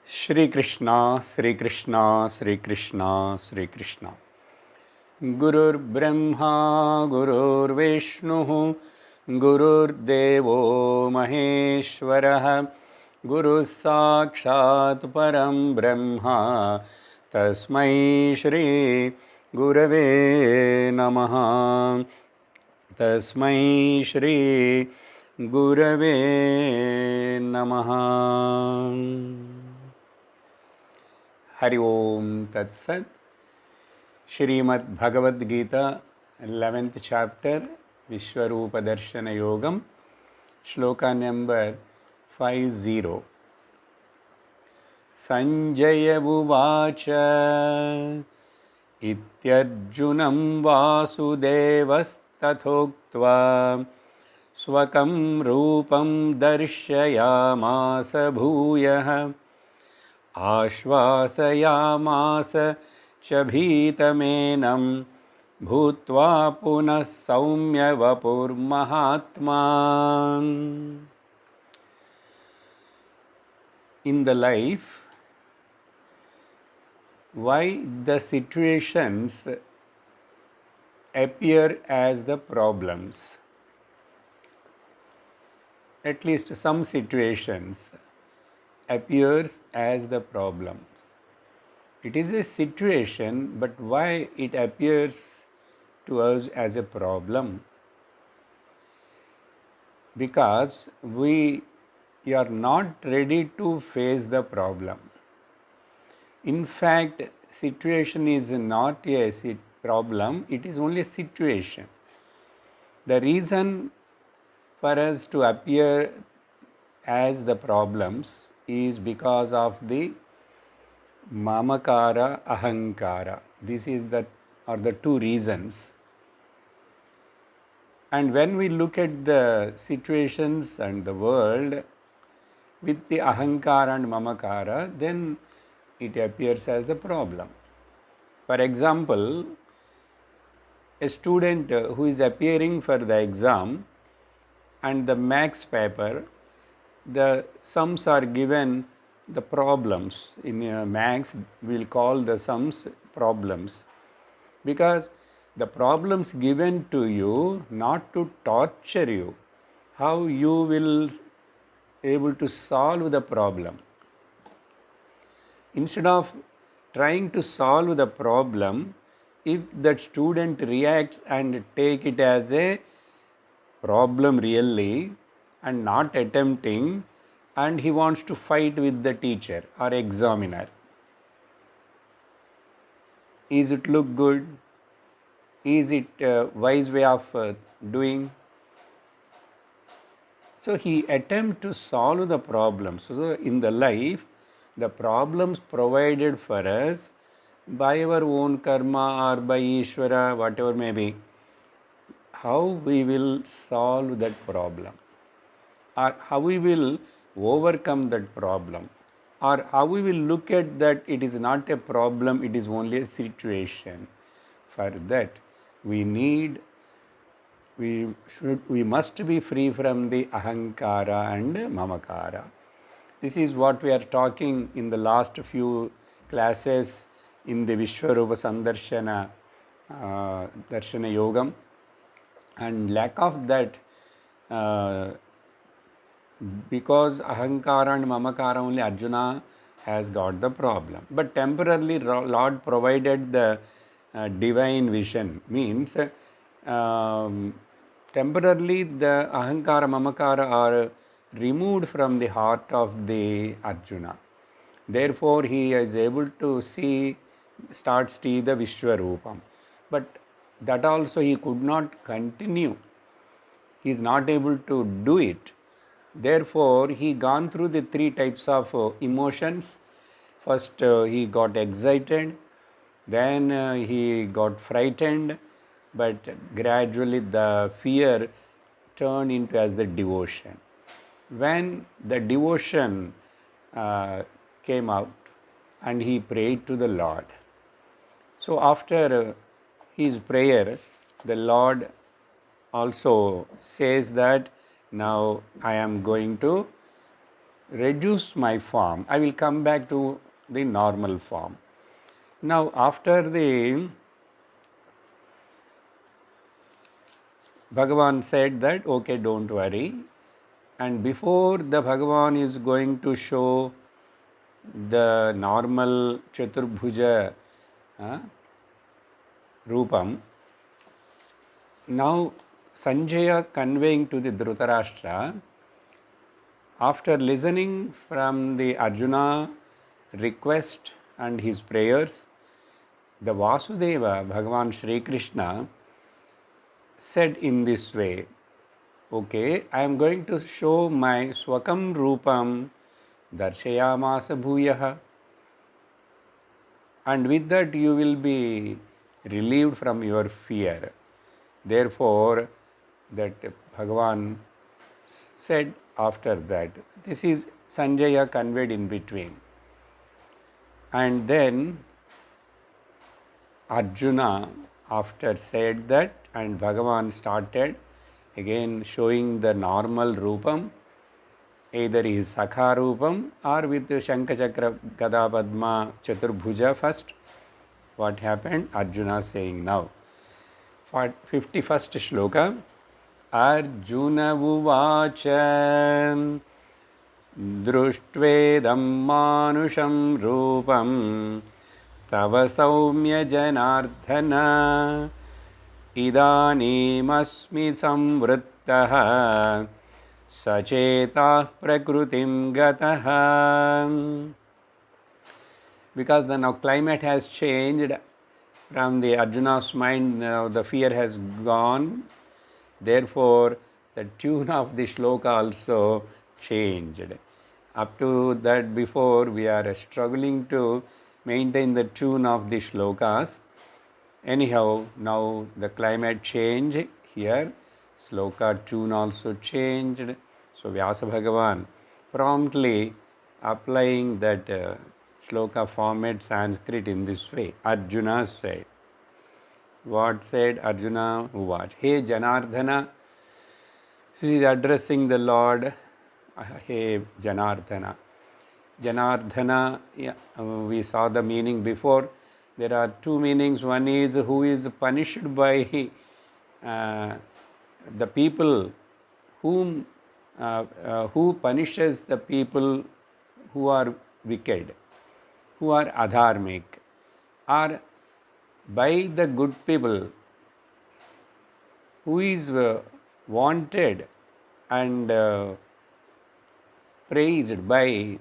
Shri Krishna, Shri Krishna, Shri Krishna, Shri Krishna. Gurur Brahma, Gurur Vishnu, Gurur Devo Maheshwara, Guru Sakshat Param Brahma, Tasmai Shri Gurave Namaha. Tasmai Shri Gurave Namaha. Hari Om Tat Sat. Shrimad Bhagavad Gita, 11th chapter, Vishwarupa Darshana Yogam, Shloka number 50. Sanjaya Uvacha Ityarjunam Vasudevastathoktva Swakam Rupam Darshayamasa Bhuyah Ashvasayamasa Chabhitamenam Bhutva Punah Saumya Vapur Mahatma. In the life, why the situations appear as the problems? At least some situations appears as the problems. It is a situation, but why it appears to us as a problem? Because we are not ready to face the problem. In fact, situation is not a problem, it is only a situation. The reason for us to appear as the problems is because of the mamakara, ahankara. This is the two reasons. And when we look at the situations and the world with the ahankara and mamakara, then it appears as the problem. For example, a student who is appearing for the exam and the maths paper, the sums are given, the problems. In maths, we will call the sums problems. Because the problems given to you, not to torture you, how you will able to solve the problem. Instead of trying to solve the problem, if that student reacts and take it as a problem really and not attempting, and he wants to fight with the teacher or examiner, is it look good? Is it a wise way of doing? So he attempt to solve the problem. So in the life, the problems provided for us by our own karma or by Ishvara, whatever may be, how we will solve that problem, or how we will overcome that problem, or how we will look at that it is not a problem, it is only a situation. For that, we must be free from the ahankara and mamakara. This is what we are talking in the last few classes in the Vishwarupa Sandarshana Darshana Yogam, and lack of that, because ahankara and mamakara only, Arjuna has got the problem. But temporarily Lord provided the divine vision, means temporarily the ahankara, mamakara are removed from the heart of the Arjuna. Therefore, he is able to start see the Vishwarupam. But that also he could not continue. He is not able to do it. Therefore, he gone through the three types of emotions. First, he got excited, then he got frightened, but gradually the fear turned into as the devotion. When the devotion came out and he prayed to the Lord. So after his prayer, the Lord also says that now I am going to reduce my form. I will come back to the normal form. Now, after the Bhagavan said that, okay, don't worry. And before the Bhagavan is going to show the normal Chaturbhuja Rupam, now Sanjaya conveying to the Dhritarashtra, after listening from the Arjuna request and his prayers, the Vasudeva, Bhagavan Shri Krishna, said in this way, okay, I am going to show my Swakam Rupam Darshayamasa Bhuyaha, and with that you will be relieved from your fear. Therefore, that Bhagavan said after that, this is Sanjaya conveyed in between. And then Arjuna after said that, and Bhagavan started again showing the normal Rupam, either is Sakha Rupam or with Shankha Chakra Gada Padma Chaturbhuja first. What happened? Arjuna saying now. 51st shloka. Arjuna uvacha drushtvedam manusham rupam tava saumya janardhana idanimasmi samvrittaha sachetah prakrutim gataha. Because the now climate has changed from the Arjuna's mind, now the fear has gone. Therefore, the tune of the shloka also changed. Up to that before, we are struggling to maintain the tune of the shlokas. Anyhow, now the climate changed here. Sloka tune also changed. So Vyasa Bhagavan promptly applying that shloka format Sanskrit in this way. Arjuna said. What said Arjuna? Uvach. Hey Janardhana. She is addressing the Lord. Hey Janardhana. Janardhana, we saw the meaning before. There are two meanings. One is who is punished by the people who punishes the people who are wicked, who are adharmic, or by the good people who is wanted and praised by,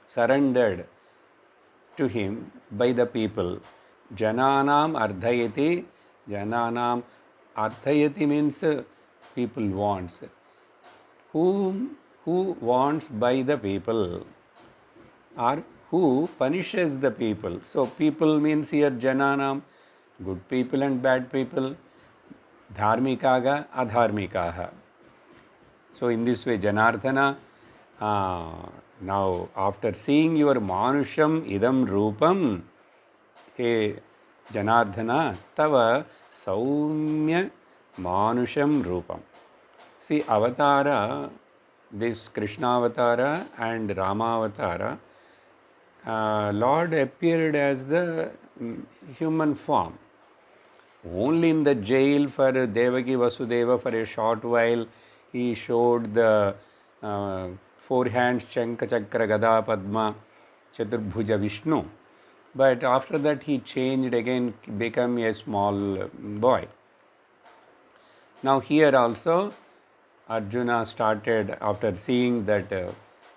surrendered to him by the people. Jananam ardhayati. Jananam ardhayati means people wants. Who wants by the people, or who punishes the people. So people means here Jananam, good people and bad people, dharmikaga, adharmikaha. So in this way Janardhana, now after seeing your manusham idam rupam, hey Janardhana, tava saumya manusham rupam. See, avatara, this Krishna avatara and Rama avatara, Lord appeared as the human form. Only in the jail for Devaki Vasudeva for a short while, he showed the four hands, Shankha Chakra Gada Padma Chaturbhuja Vishnu. But after that he changed again, became a small boy. Now here also Arjuna started, after seeing that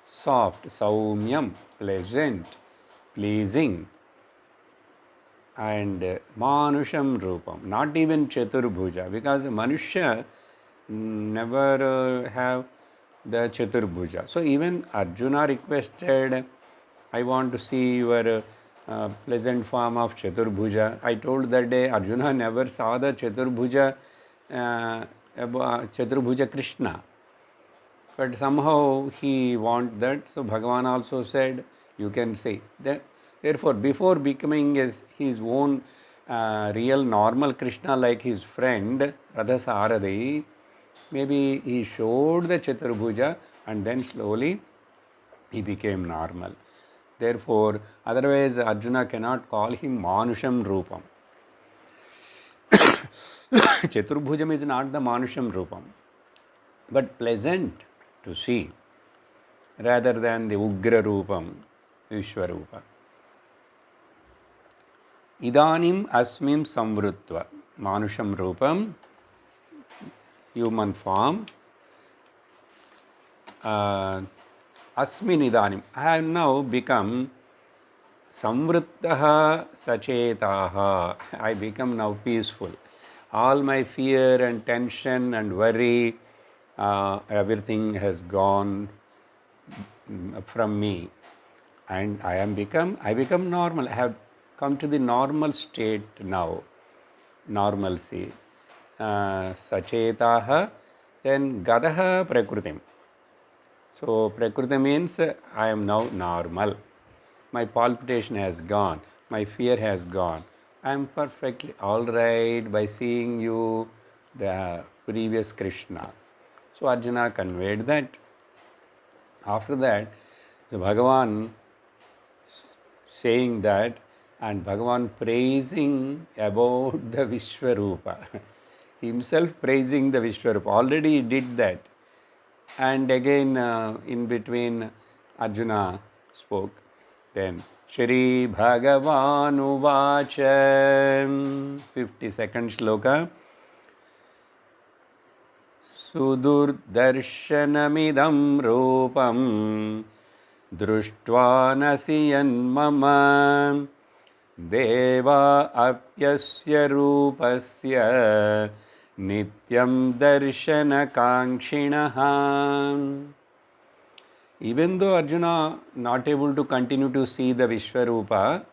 soft, saumyam, pleasant, pleasing, and manusham rupam, not even Chaturbhuja, because Manushya never have the Chaturbhuja. So even Arjuna requested, I want to see your pleasant form of Chaturbhuja. I told that day Arjuna never saw the Chaturbhuja Krishna, but somehow he want that. So Bhagavan also said, you can say that. Therefore, before becoming his own real normal Krishna like his friend Radha Maybe he showed the Chaturbhuja and then slowly he became normal. Therefore, otherwise Arjuna cannot call him Manusham Rupam. Chaturbhujam is not the Manusham Rupam, but pleasant to see rather than the Ugra Rupam, Vishwarupa. Idanim Asmim Samvrutva, Manusham Rupam, human form. Asmin Idanim, I have now become Samvrittaha Sachetaha. I become now peaceful. All my fear and tension and worry, everything has gone from me, and I become normal. I have come to the normal state now, normalcy. Sachetaha, then Gadaha Prakritim. So Prakriti means I am now normal. My palpitation has gone. My fear has gone. I am perfectly all right by seeing you, the previous Krishna. So Arjuna conveyed that. After that, so Bhagavan saying that and Bhagavan praising about the Vishwarupa. Himself praising the Vishwarupa. Already he did that. And again in between Arjuna spoke. Then Shri Bhagavan Uvacha, 52nd sloka. Sudurdarshanamidam rupam društva nasiyan deva apyasya rupasya nityam darshana kankshinaha. Even though Arjuna not able to continue to see the Vishwarupa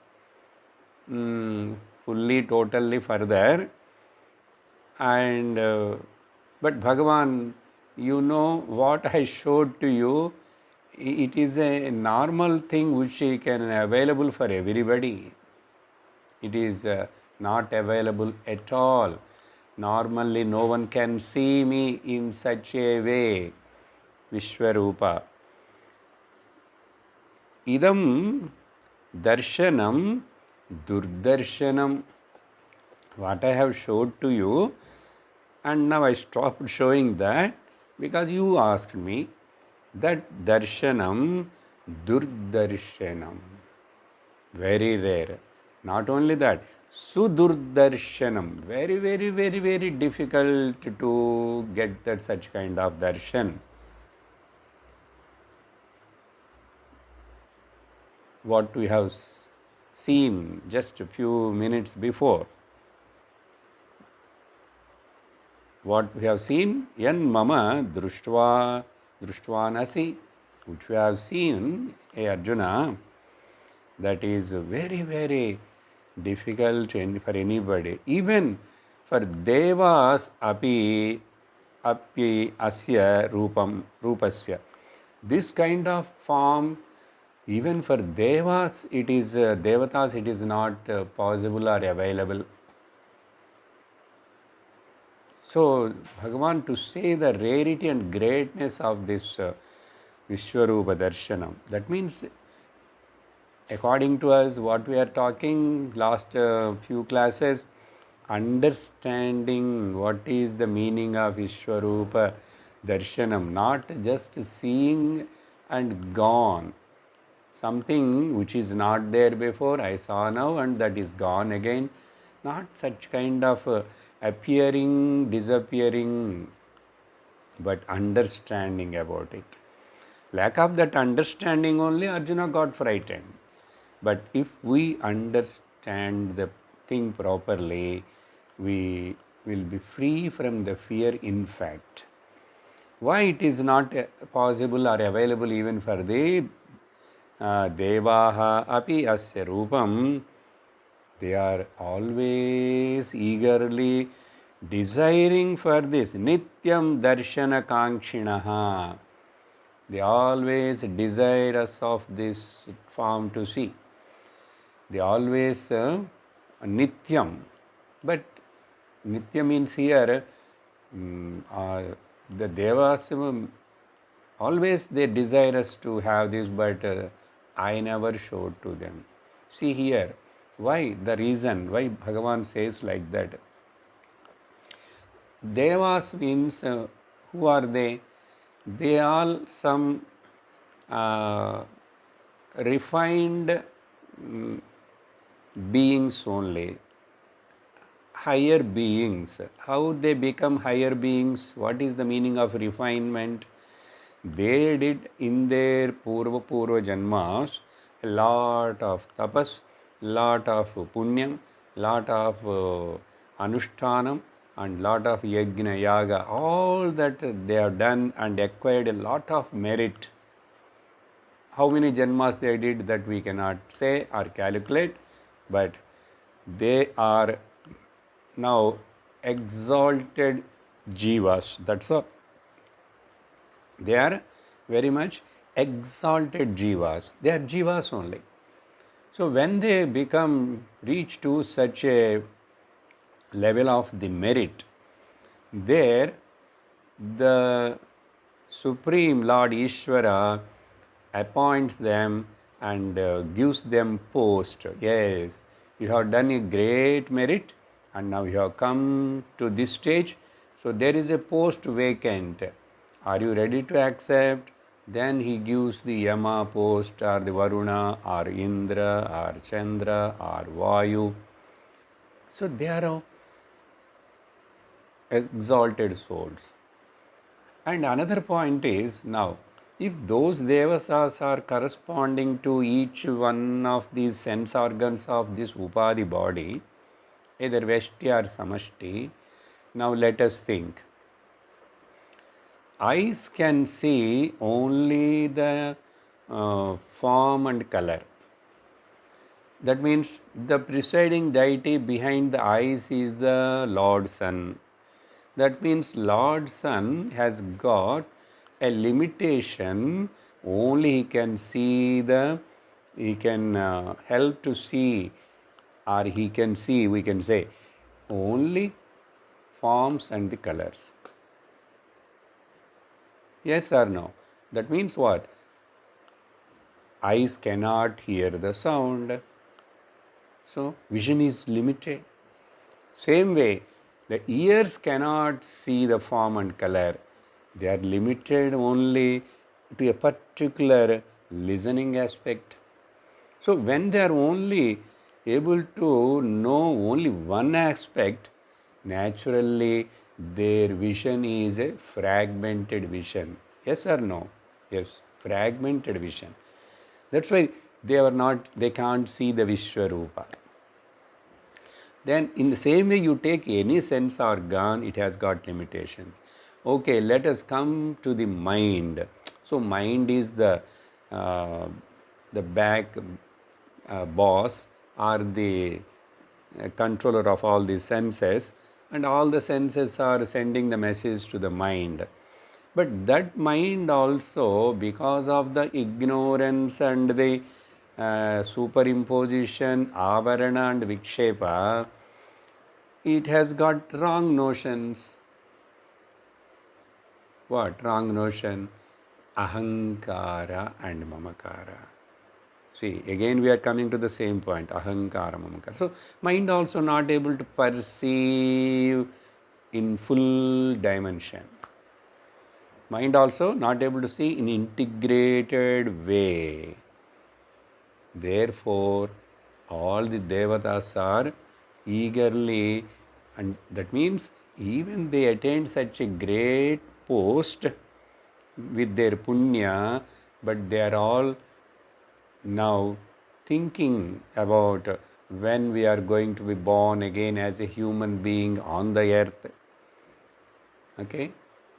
fully, totally further, and but Bhagavan, you know what I showed to you, it is a normal thing which can available for everybody. It is not available at all. Normally no one can see me in such a way, Vishwarupa. Idam darshanam durdarshanam. What I have showed to you, and now I stopped showing that because you asked me. That darshanam durdarshanam. Very rare. Not only that, sudurdarshanam. Very, very, very, very difficult to get that such kind of darshan. What we have seen just a few minutes before. What we have seen, yan mama društvanasi, which we have seen, hey Arjuna, that is very, very difficult for anybody. Even for devas api asya rupasya. This kind of form, even for devas, it is devatas, it is not possible or available. So Bhagavan, to say the rarity and greatness of this Vishwarupa Darshanam, that means according to us what we are talking last few classes, understanding what is the meaning of Vishwarupa Darshanam, not just seeing and gone. Something which is not there before, I saw now and that is gone again. Not such kind of appearing, disappearing, but understanding about it. Lack of that understanding only Arjuna got frightened. But if we understand the thing properly, we will be free from the fear in fact. Why it is not possible or available even for the Devaha api asya rupam, they are always eagerly desiring for this nityam darshana kankshinaha. They always desire us of this form to see. They always nityam, but nitya means here the devas Always they desire us to have this, but I never showed to them. See here, why? The reason why Bhagavan says like that. Devas means, who are they? They all some uh, refined beings only, higher beings. How they become higher beings? What is the meaning of refinement? They did in their Purva Janmas a lot of tapas, lot of punyam, lot of anushtanam, and lot of yajna yaga. All that they have done and acquired a lot of merit. How many janmas they did, that we cannot say or calculate, but they are now exalted jivas. That's all. They are very much exalted jivas. They are jivas only. So when they reach to such a level of the merit, there the Supreme Lord Ishvara appoints them and gives them post. Yes, you have done a great merit and now you have come to this stage. So there is a post vacant. Are you ready to accept? Then he gives the Yama post, or the Varuna, or Indra, or Chandra, or Vayu. So they are exalted souls. And another point is, now, if those devasas are corresponding to each one of these sense organs of this Upadhi body, either Veshti or Samashti, now let us think. Eyes can see only the form and color. That means the presiding deity behind the eyes is the Lord Sun. That means Lord Sun has got a limitation. Only he can see he can help to see, or he can see, we can say, only forms and the colors. Yes or no? That means what? Eyes cannot hear the sound. So vision is limited. Same way, the ears cannot see the form and color. They are limited only to a particular listening aspect. So when they are only able to know only one aspect, naturally their vision is a fragmented vision. Yes or no? Yes, fragmented vision. That's why they can't see the Vishwarupa. Then in the same way, you take any sense organ, it has got limitations. Okay, let us come to the mind. So mind is the back boss, or the controller of all the senses, and all the senses are sending the message to the mind. But that mind also, because of the ignorance and the superimposition, avarana and vikshepa, it has got wrong notions. What wrong notion? Ahankara and mamakara. See, again we are coming to the same point, ahankara, mamakara. So, mind also not able to perceive in full dimension. Mind also not able to see in integrated way. Therefore, all the devatas are eagerly, and that means even they attained such a great post with their punya, but they are all now thinking about when we are going to be born again as a human being on the earth. Okay,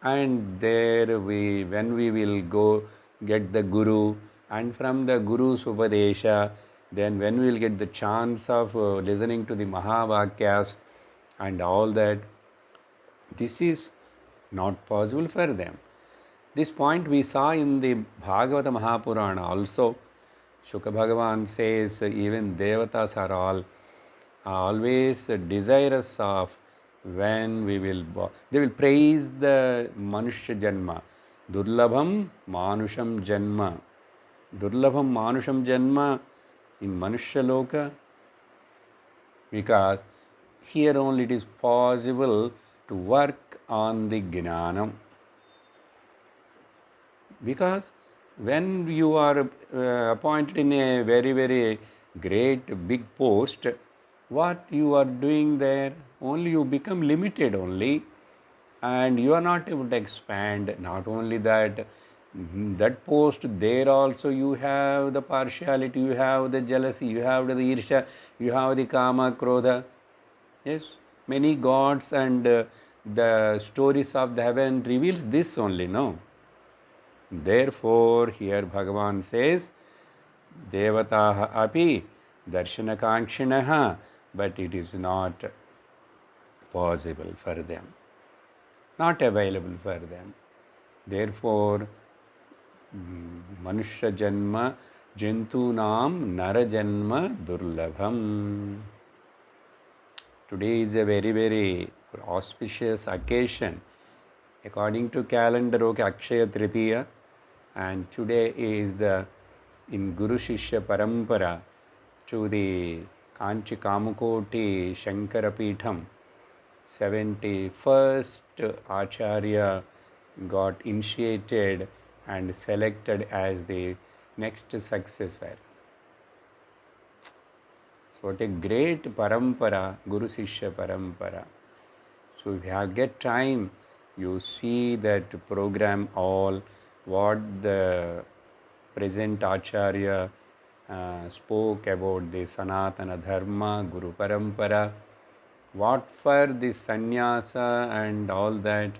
and there when we will go get the guru, and from the guru's upadesha, then when we will get the chance of listening to the mahavakyas and all that, this is not possible for them. This point we saw in the Bhagavata Mahapurana also. Shuka Bhagavan says even devatas are all always desirous of when we will they will praise the Manushya Janma. Durlabham Manusham Janma. Durlabham Manusham Janma in Manushya Loka, because here only it is possible to work on the Gnanam. Because when you are appointed in a very, very great big post, what you are doing there? Only you become limited only, and you are not able to expand. Not only that, that post there also you have the partiality, you have the jealousy, you have the irsha, you have the kama, krodha. Yes, many gods and the stories of the heaven reveals this only, no? Therefore, here Bhagavan says, Devataha api darshanakankshinaha, but it is not possible for them, not available for them. Therefore, Manushya Janma Jantunam Nara Janma Durlabham. Today is a very, very auspicious occasion. According to calendar, okay, Akshaya Tritiya, and today is the in Guru Shishya Parampara to the Kanchi Kamakoti Shankara Peetham, 71st Acharya got initiated and selected as the next successor. So what a great parampara, Guru Shishya Parampara. So if you get time, you see that program all, what the present Acharya spoke about the Sanatana Dharma, Guru Parampara, what for the sannyasa and all that,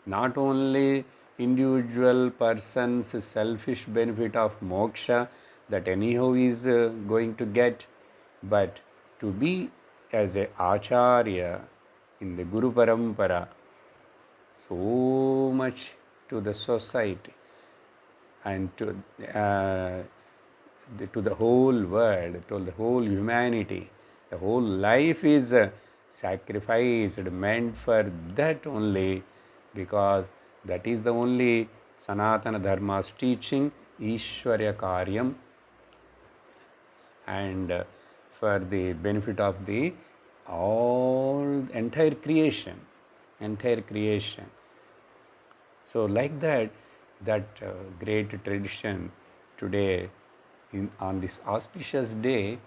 not only individual person's selfish benefit of moksha that anyhow is going to get, but to be as a Acharya in the Guru Parampara, so much to the society and to the whole world, to the whole humanity. The whole life is sacrificed, meant for that only, because that is the only Sanatana Dharma's teaching, Ishwarya Karyam, and for the benefit of the all entire creation. So like that great tradition today on this auspicious day,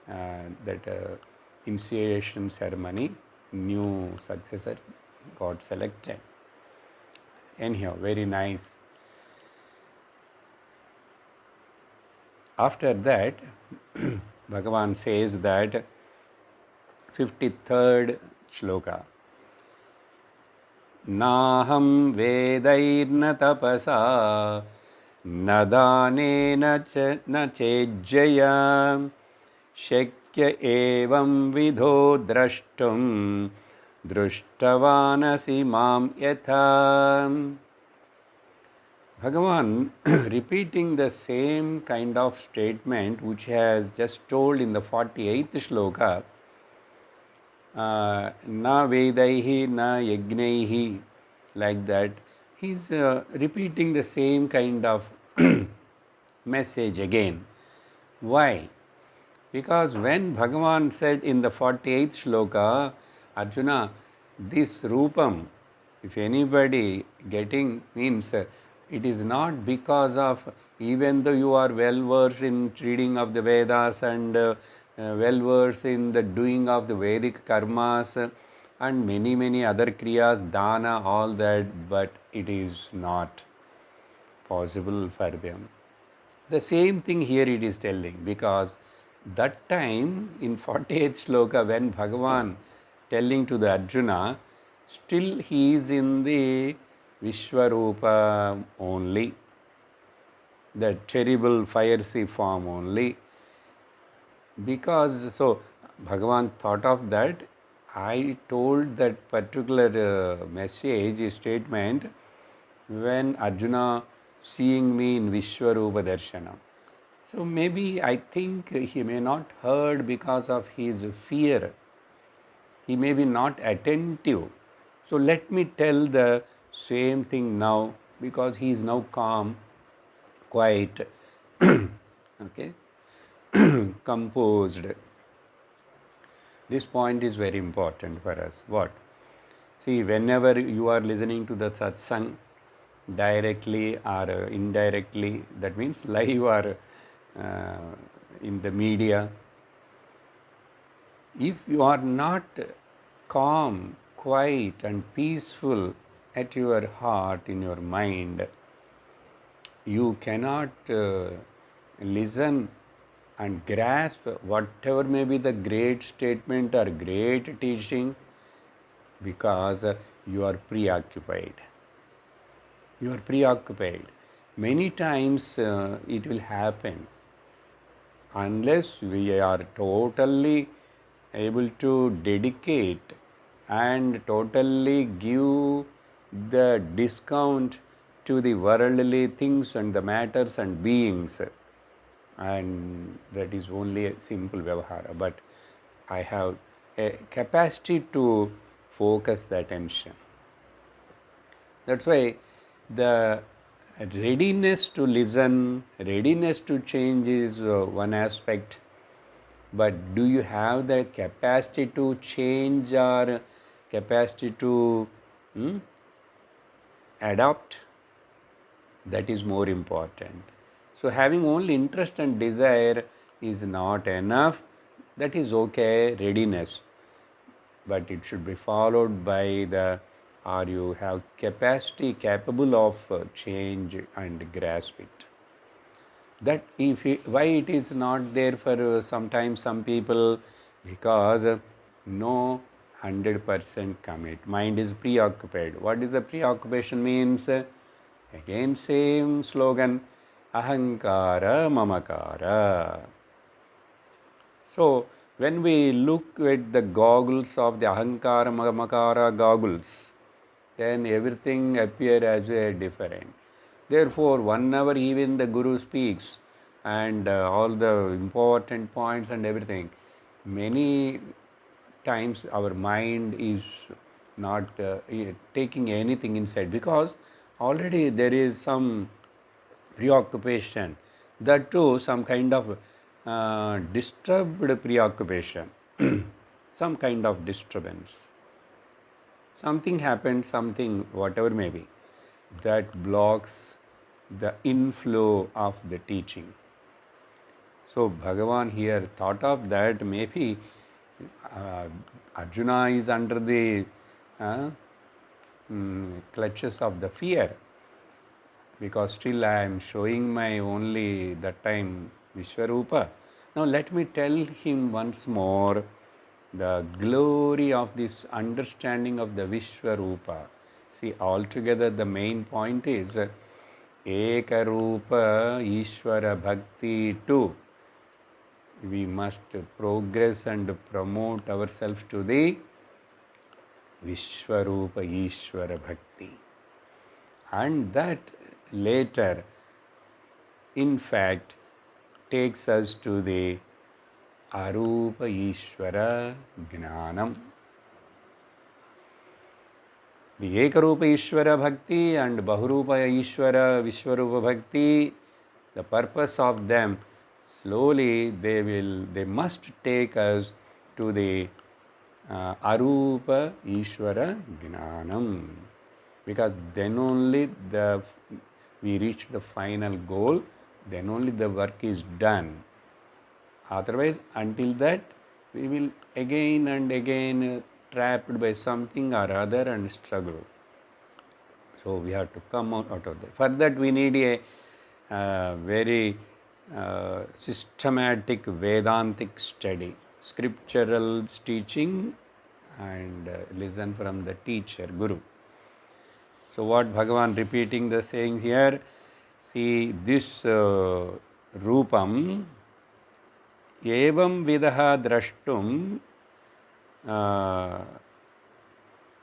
that initiation ceremony, new successor got selected. Anyhow, very nice. After that, Bhagavan says that 53rd shloka, Naham vedairna tapasa nadane na chejjaya shakya evam vidho drashtum drushtavanasi mam yatha. Bhagavan repeating the same kind of statement which he has just told in the 48th shloka, na vedaihi na yagnaihi, like that. He is repeating the same kind of message again. Why? Because when Bhagavan said in the 48th shloka, Arjuna, this Rupam, if anybody getting, means it is not because of, even though you are well versed in reading of the Vedas and well versed in the doing of the Vedic karmas and many other kriyas, dana, all that, but it is not possible for them. The same thing here it is telling, because that time in 48th shloka when Bhagavan telling to the Arjuna, still he is in the Vishwarupa only, the terrible fiery form only. Because so Bhagavan thought of that, I told that particular message, statement, when Arjuna seeing me in Vishwarupa Darshana. So maybe I think he may not heard because of his fear. He may be not attentive. So let me tell the same thing now because he is now calm, quiet, okay, composed. This point is very important for us. What? See, whenever you are listening to the satsang, directly or indirectly, that means live or in the media, if you are not calm, quiet and peaceful at your heart, in your mind, you cannot listen and grasp whatever may be the great statement or great teaching, because you are preoccupied. You are preoccupied. Many times it will happen, unless we are totally able to dedicate and totally give the discount to the worldly things and the matters and beings, and that is only a simple vyavahara. But I have a capacity to focus the attention. That's why the readiness to listen, readiness to change is one aspect, but do you have the capacity to change or capacity to adopt? That is more important. So having only interest and desire is not enough. That is okay, readiness, but it should be followed by the, or you have capacity capable of change and grasp it. That if it, why it is not there for sometimes some people, because no 100% commit. Mind is preoccupied. What is the preoccupation means? Again same slogan, ahankara mamakara. So when we look at the goggles of the ahankara mamakara goggles, then everything appears as a different. Therefore, whenever even the Guru speaks and all the important points and everything, many times our mind is not taking anything inside, because already there is some preoccupation, that too some kind of disturbed preoccupation, some kind of disturbance. Something happened, something, whatever may be, that blocks the inflow of the teaching. So Bhagavan here thought of that, maybe Arjuna is under the clutches of the fear, because still I am showing my only that time Vishwarupa. Now let me tell him once more the glory of this understanding of the Vishwarupa. See, altogether the main point is Ekarupa Ishvara Bhakti too. We must progress and promote ourselves to the Vishwarupa Ishvara Bhakti. And that later, in fact, takes us to the Arupa Ishvara Gnanam. The Ekarupa Ishvara Bhakti and Bahurupa Ishvara Vishwarupa Bhakti, the purpose of them, slowly they must take us to the Arupa Ishvara Gnanam, because then only we reach the final goal, then only the work is done. Otherwise, until that, we will again and again trapped by something or other and struggle. So we have to come out of that. For that, we need a very systematic Vedantic study, scriptural teaching, and listen from the teacher, Guru. So what Bhagavan repeating the saying here, see this Rupam evam vidaha drashtum,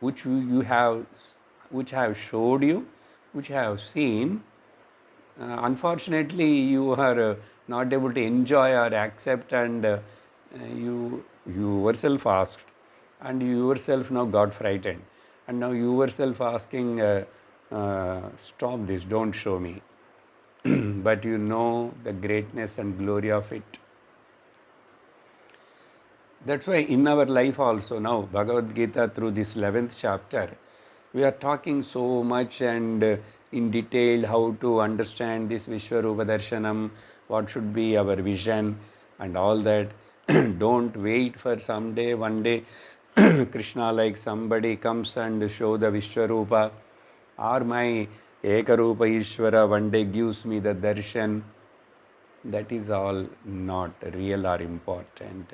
which I have showed you, which I have seen. Unfortunately, you are not able to enjoy or accept, and you yourself asked, and you yourself now got frightened, and now you yourself asking stop this, don't show me. But you know the greatness and glory of it. That's why in our life also now, Bhagavad Gita through this 11th chapter, we are talking so much and in detail how to understand this Vishwarupa Darshanam, what should be our vision and all that. Don't wait for someday, one day, Krishna like somebody comes and show the Vishwarupa, or my Ekarupa Ishvara one day gives me the darshan. That is all not real or important.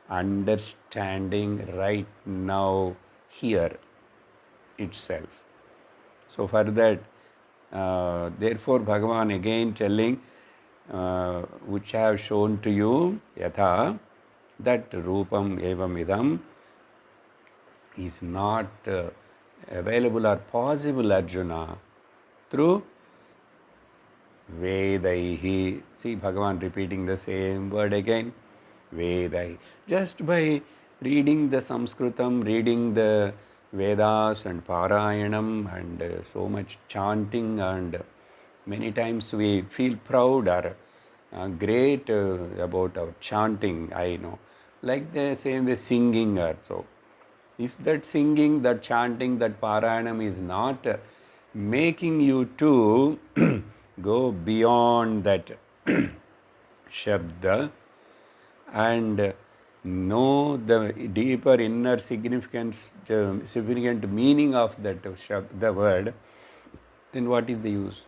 Understanding right now, here itself. So for that, therefore Bhagavan again telling, which I have shown to you, yatha, that rupam evam idam is not available or possible, Arjuna, through Vedaihi. See Bhagavan repeating the same word again. Vedai. Just by reading the Sanskritam, reading the Vedas and Parayanam and so much chanting, and many times we feel proud or great about our chanting, I know. Like the same way singing also. If that singing, that chanting, that Parayanam is not making you to go beyond that Shabda and know the deeper inner significant meaning of that the word, then what is the use?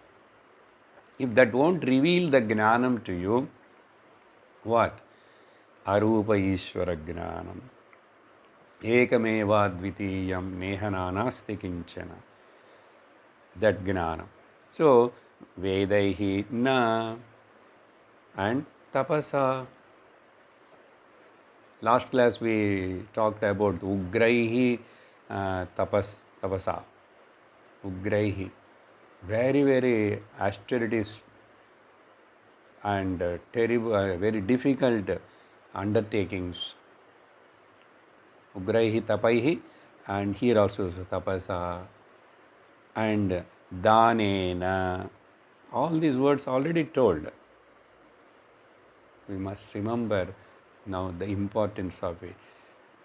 If that won't reveal the gnanam to you, what? Arupa Ishvara gnanam. Ekameva dvitiyam nehana nasti kinchana. That gnanam. So, Vedaihi na and tapasa. Last class we talked about Ugraihi tapasa. Ugraihi. Very, very austerities and terrible, very difficult undertakings. Ugraihi tapaihi, and here also tapasa and danena. All these words already told. We must remember now the importance of it.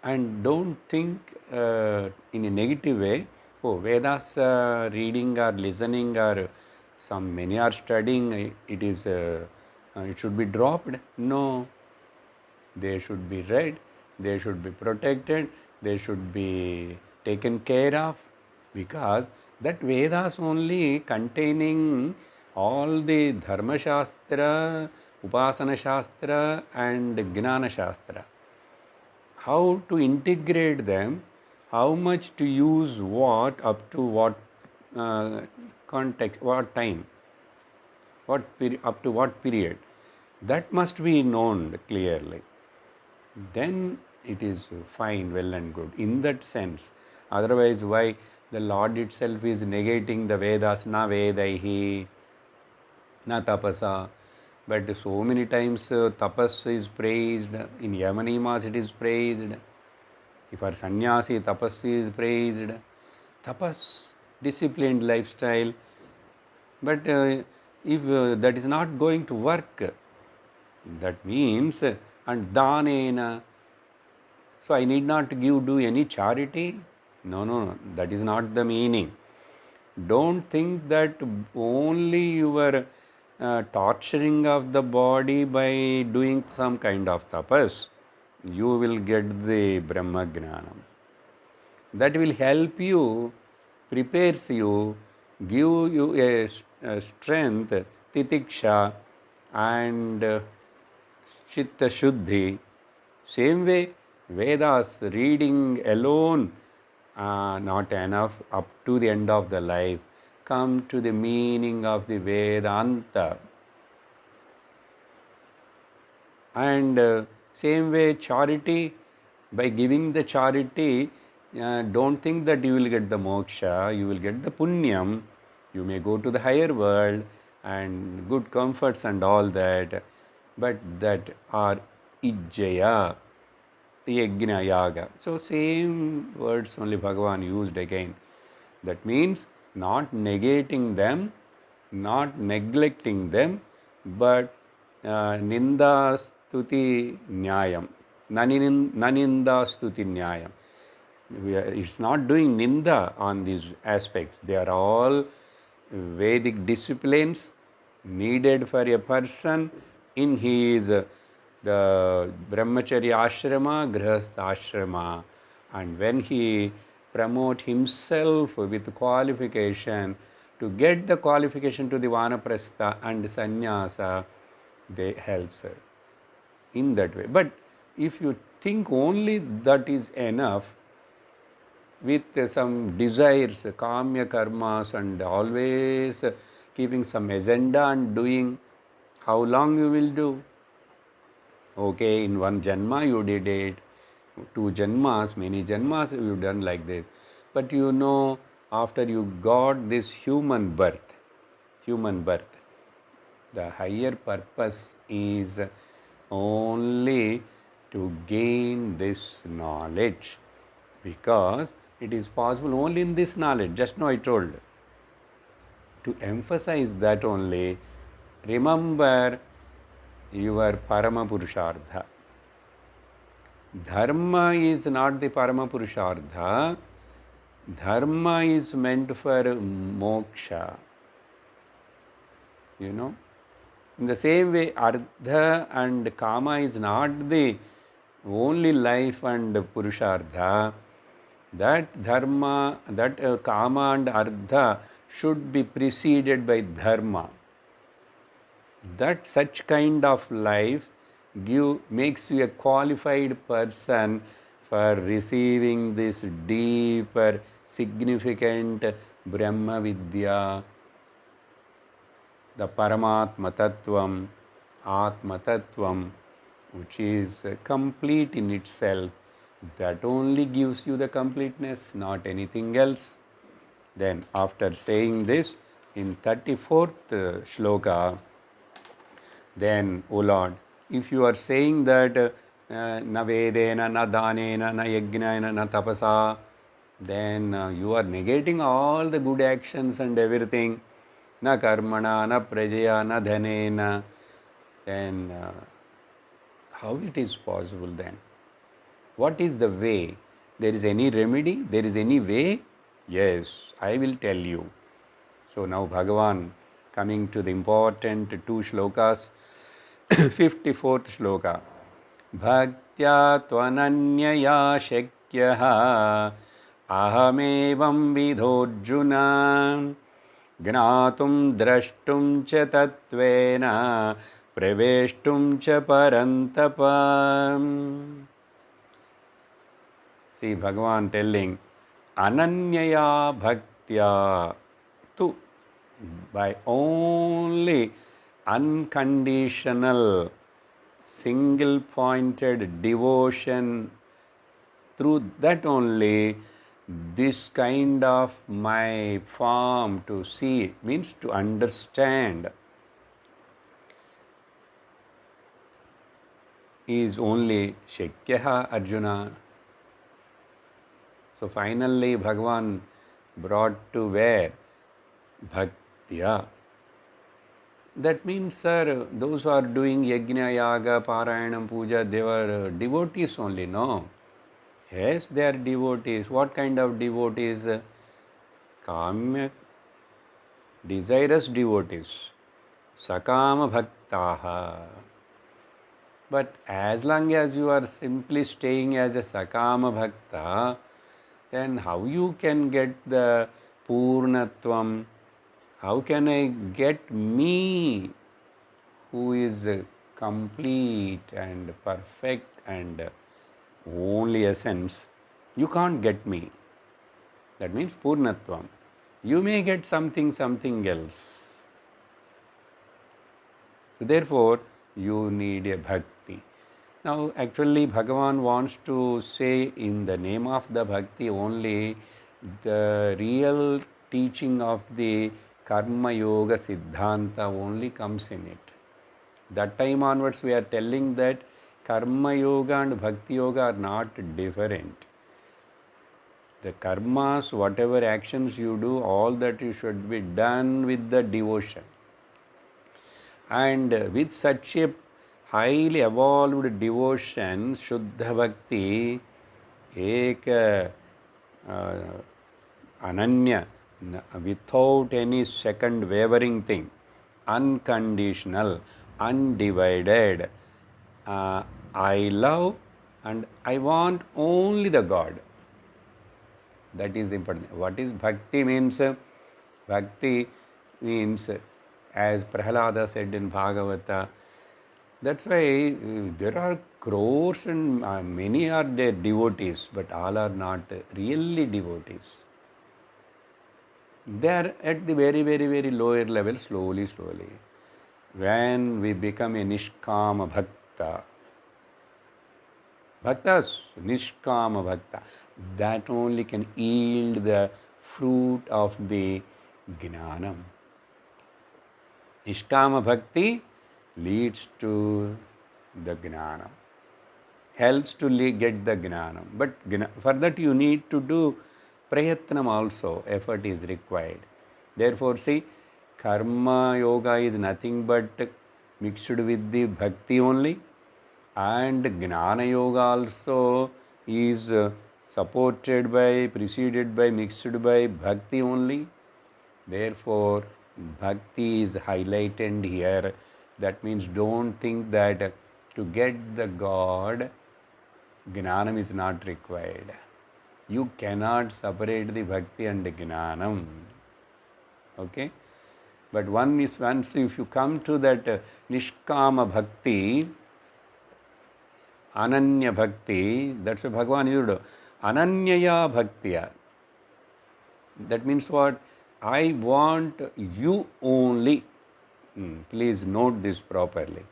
And don't think in a negative way, oh, Vedas reading or listening or many are studying, it is it should be dropped. No, they should be read, they should be protected, they should be taken care of, because that Vedas only containing all the Dharma Shastra, Upasana Shastra and Gnana Shastra. How to integrate them, how much to use what, up to what context, what time, what up to what period, that must be known clearly. Then it is fine, well and good in that sense. Otherwise, why the Lord itself is negating the Vedas, na Vedaihi, na tapasa. But so many times tapas is praised, in Yamanimas it is praised. If our sannyasi, tapas is praised. Tapas, disciplined lifestyle. But if that is not going to work, that means, and danena, so I need not do any charity. No, that is not the meaning. Don't think that only your torturing of the body by doing some kind of tapas, you will get the Brahma Gnanam. That will help you, prepares you, give you a strength, titiksha and chitta shuddhi. Same way, Vedas reading alone not enough. Up to the end of the life, come to the meaning of the Vedanta. And same way, charity, by giving the charity, don't think that you will get the moksha, you will get the punyam, you may go to the higher world and good comforts and all that, but that are ijjaya, yajna, yaga. So same words only Bhagavan used again. That means not negating them, not neglecting them, but ninda stuti nyayam, naninda stuti nyayam. It's not doing ninda on these aspects. They are all Vedic disciplines needed for a person in his the brahmacharya ashrama, grihastha ashrama, and when he promote himself with qualification to get the qualification to the vanaprastha and sannyasa, they helps in that way. But if you think only that is enough, with some desires, kamya karmas, and always keeping some agenda and doing, how long you will do? Okay, in one janma you did it, two janmas, many janmas you done like this. But you know, after you got this human birth, the higher purpose is only to gain this knowledge, because it is possible only in this knowledge. Just now I told, to emphasize that only, remember your Parama Purushartha. Dharma is not the Parama Purushartha. Dharma is meant for moksha. You know, in the same way, Ardha and Kama is not the only life and Purushartha. That dharma, that Kama and Ardha should be preceded by dharma. That such kind of life makes you a qualified person for receiving this deeper, significant Brahma Vidya, the Paramatma Tattvam, Atma Tattvam, which is complete in itself. That only gives you the completeness, not anything else. Then after saying this, in 34th shloka, then, O Lord, if you are saying that na vedena, na danena, na yajnana, na tapasa, then you are negating all the good actions and everything. Na karmana, na prajaya, na dhanena. Then how it is possible then? What is the way? There is any remedy? There is any way? Yes, I will tell you. So now Bhagavan coming to the important two shlokas. 54th shloka. Bhaktya tvananyaya shakyaha ahamevam vidhorjuna gnatum drashtum cha tatvena praveshtum cha parantapa. See Bhagavan telling, ananyaya bhaktya, tu, by only unconditional, single pointed devotion, through that only this kind of my form to see, means to understand, is only Shakyaha Arjuna. So finally Bhagavan brought to where? Bhaktya. That means, sir, those who are doing yajna, yaga, parayanam, puja, they were devotees only, no? Yes, they are devotees. What kind of devotees? Kamya, desirous devotees. Sakama bhaktaha. But as long as you are simply staying as a Sakama bhakta, then how you can get the Purnatvam? How can I get me, who is complete and perfect and only essence? You can't get me. That means Purnatvam. You may get something else. Therefore, you need a bhakti. Now, actually, Bhagavan wants to say in the name of the bhakti only the real teaching of the Karma Yoga Siddhanta only comes in it. That time onwards, we are telling that Karma Yoga and Bhakti Yoga are not different. The karmas, whatever actions you do, all that you should be done with the devotion. And with such a highly evolved devotion, Shuddha Bhakti, Eka Ananya, without any second wavering thing, unconditional, undivided. I love and I want only the God. That is the important thing. What is bhakti means? Bhakti means, as Prahlada said in Bhagavata, that's why there are crores and many are their devotees, but all are not really devotees. They are at the very, very, very lower level, slowly, slowly. When we become a Nishkama Bhakta, Bhaktas, Nishkama Bhakta, that only can yield the fruit of the Gnanam. Nishkama Bhakti leads to the Gnanam, helps to get the Gnanam. But for that you need to do Prayatnam also, effort is required. Therefore, see, Karma Yoga is nothing but mixed with the Bhakti only, and Gnana Yoga also is supported by, preceded by, mixed by Bhakti only. Therefore, Bhakti is highlighted here. That means don't think that to get the God, Gnanam is not required. You cannot separate the Bhakti and the Gnanam. Okay? But once if you come to that Nishkama Bhakti, Ananya Bhakti, that's what Bhagavan used. Ananyaya Bhaktiya. That means what? I want you only. Please note this properly.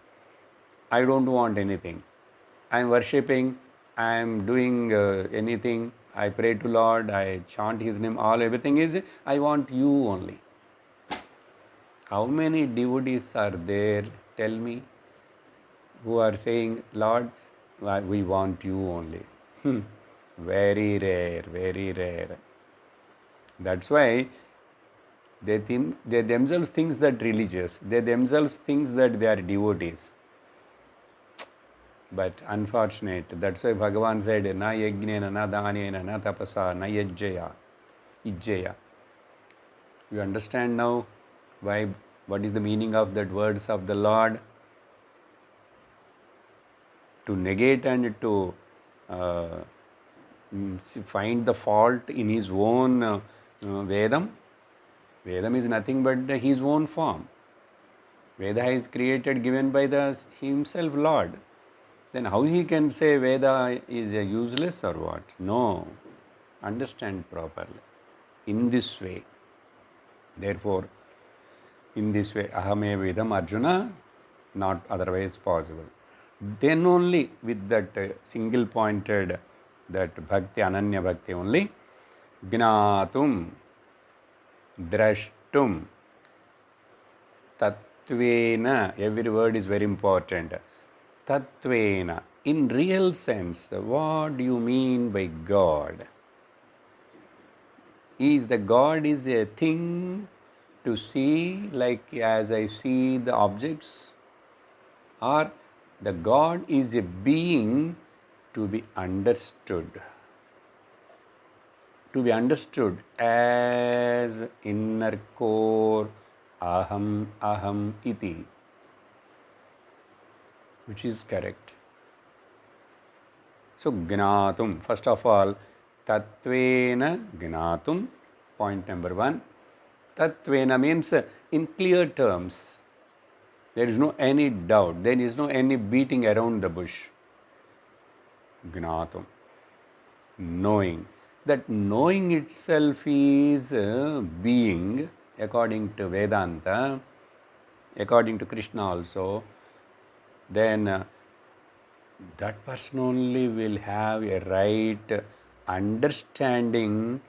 I don't want anything. I am worshipping, I am doing anything. I pray to Lord, I chant His name, everything is, I want you only. How many devotees are there, tell me, who are saying, Lord, we want you only? Very rare, very rare. That's why they themselves think that religious, they themselves think that they are devotees. But unfortunate, that's why Bhagavan said, na yajnena, na dhanena, na tapasa, na yajjaya, ijjaya. You understand now what is the meaning of that words of the Lord? To negate and to find the fault in his own Vedam. Vedam is nothing but his own form. Veda is created, given by himself, Lord. Then how he can say Veda is useless or what? No. Understand properly. In this way. Therefore, in this way, Ahame Vedam Arjuna, not otherwise possible. Then only with that single pointed, that Bhakti, Ananya Bhakti only, Gnatum, Drashtum, Tattvena, every word is very important. Tattvena, in real sense, what do you mean by God? Is the God is a thing to see, like as I see the objects? Or the God is a being to be understood? To be understood as inner core, aham, aham, iti. Which is correct. So, Gnatum, first of all, Tattvena Gnatum, point number 1. Tattvena means in clear terms. There is no any doubt, there is no any beating around the bush. Gnatum, knowing. That knowing itself is being, according to Vedanta, according to Krishna also. Then that person only will have a right understanding,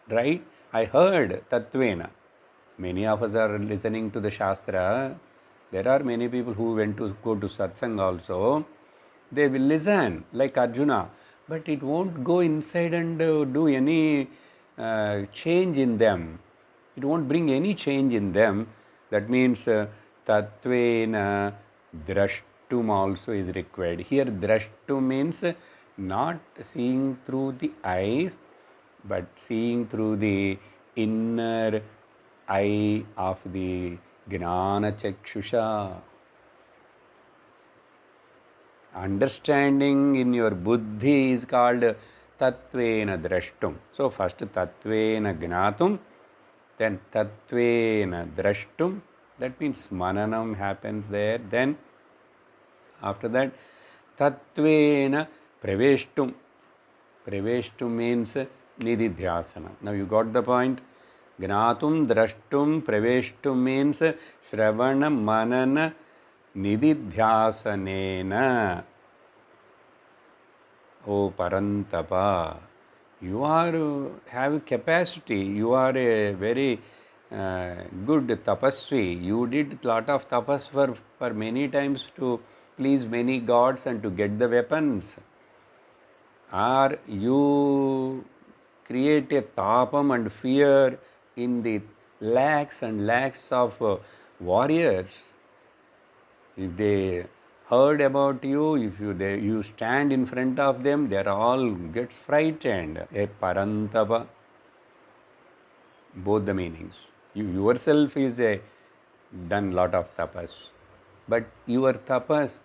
right? I heard Tattvena. Many of us are listening to the Shastra. There are many people who went to go to satsang also. They will listen, like Arjuna. but it won't go inside and do any change in them. It won't bring any change in them. That means tattvena drashtum also is required. Here drashtum means not seeing through the eyes, but seeing through the inner eye of the gnana chakshusha. Understanding in your buddhi is called tattvena drashtum. So first tattvena gnatum, then tattvena drashtum. That means mananam happens there. Then after that tattvena praveshtum. Praveshtum means nididhyasana. Now you got the point. Gnatum, drashtum, praveshtum means shravana, manana, nididhyasanena. Oh Parantapa, you are have capacity. You are a very good tapasvi. You did lot of tapas for many times to please many gods and to get the weapons. Or you create a tapam and fear in the lakhs and lakhs of warriors. If they heard about you, if you stand in front of them, they are all gets frightened. A parantapa, both the meanings. You yourself is a done lot of tapas, but your tapas,